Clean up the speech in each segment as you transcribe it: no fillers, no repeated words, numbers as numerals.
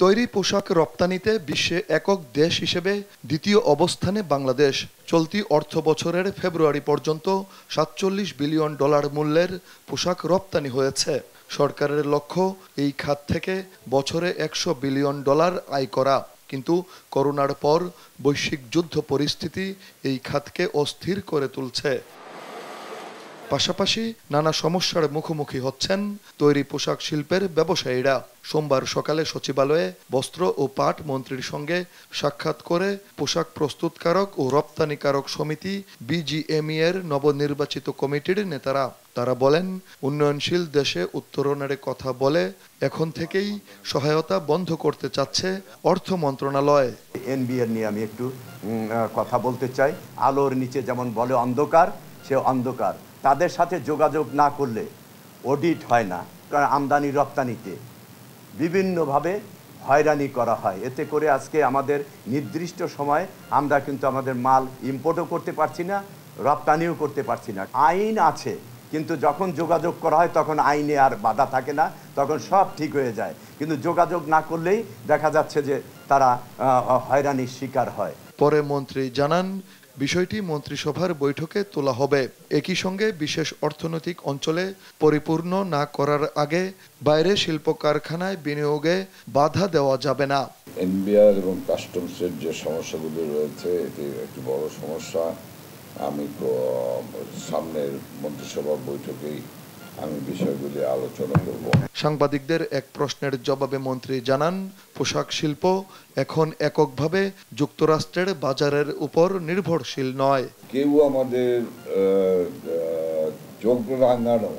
তৈরি পোশাক রপ্তানিতে বিশ্বে একক দেশ হিসেবে দ্বিতীয় অবস্থানে বাংলাদেশ। চলতি অর্থবছরের ফেব্রুয়ারি পর্যন্ত $৪৭ বিলিয়ন মূল্যের পোশাক রপ্তানি হয়েছে। সরকারের লক্ষ্য এই খাত থেকে বছরে $100 বিলিয়ন আয় করা। কিন্তু করোনার পর বৈশ্বিক যুদ্ধ পরিস্থিতি এই খাতকে অস্থির করে তুলছে। পাশাপাশি নানা সমস্যার মুখোমুখি হচ্ছেন তৈরি পোশাক শিল্পের ব্যবসায়ীরা। সোমবার সকালে সচিবালয়ে বস্ত্র ও পাট মন্ত্রীর সঙ্গে সাক্ষাৎ করে পোশাক প্রস্তুতকারক ও রপ্তানিকারক সমিতি বিজিএমই এর নবনির্বাচিত কমিটির নেতারা। তারা বলেন, উন্নয়নশীল দেশে উত্তরণের কথা বলে এখন থেকেই সহায়তা বন্ধ করতে চাচ্ছে অর্থ মন্ত্রণালয়। এনবিআর নিয়ে আমি একটু কথা বলতে চাই। আলোর নিচে যেমন বলে অন্ধকার, সে অন্ধকার। তাদের সাথে যোগাযোগ না করলে অডিট হয় না, কারণ আমদানি রপ্তানিতে বিভিন্নভাবে হয়রানি করা হয়। এতে করে আজকে আমাদের নির্দিষ্ট সময় আমরা কিন্তু আমাদের মাল ইম্পোর্টও করতে পারছি না, রপ্তানিও করতে পারছি না। আইন আছে, কিন্তু যখন যোগাযোগ করা হয় তখন আইনে আর বাধা থাকে না, তখন সব ঠিক হয়ে যায়। কিন্তু যোগাযোগ না করলেই দেখা যাচ্ছে যে তারা হয়রানির শিকার হয়। পরে মন্ত্রী জানান, বিষয়টি মন্ত্রিসভার বৈঠকে তোলা হবে। একই সঙ্গে বিশেষ অর্থনৈতিক অঞ্চলে পরিপূর্ণ না করার আগে বাইরে শিল্প কারখানায় বিনিয়োগে বাধা দেওয়া যাবে না। এনবিআর এবং কাস্টমসের যে সমস্যাগুলো রয়েছে, এটি একটি বড় সমস্যা। আমি সামনের মন্ত্রিসভা বৈঠকেই আমি বিষয়গুলি আলোচনা করব। সাংবাদিকদের এক প্রশ্নের জবাবে মন্ত্রী জানান, পোশাক শিল্প এখন এককভাবে যুক্তরাষ্ট্রের বাজারের উপর নির্ভরশীল নয়। কেউ আমাদের চোখ রাঙানো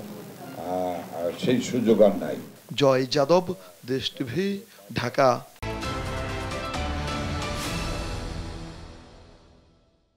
সেই সুযোগ আর নাই। জয় যাদব, দেশ টিভি, ঢাকা।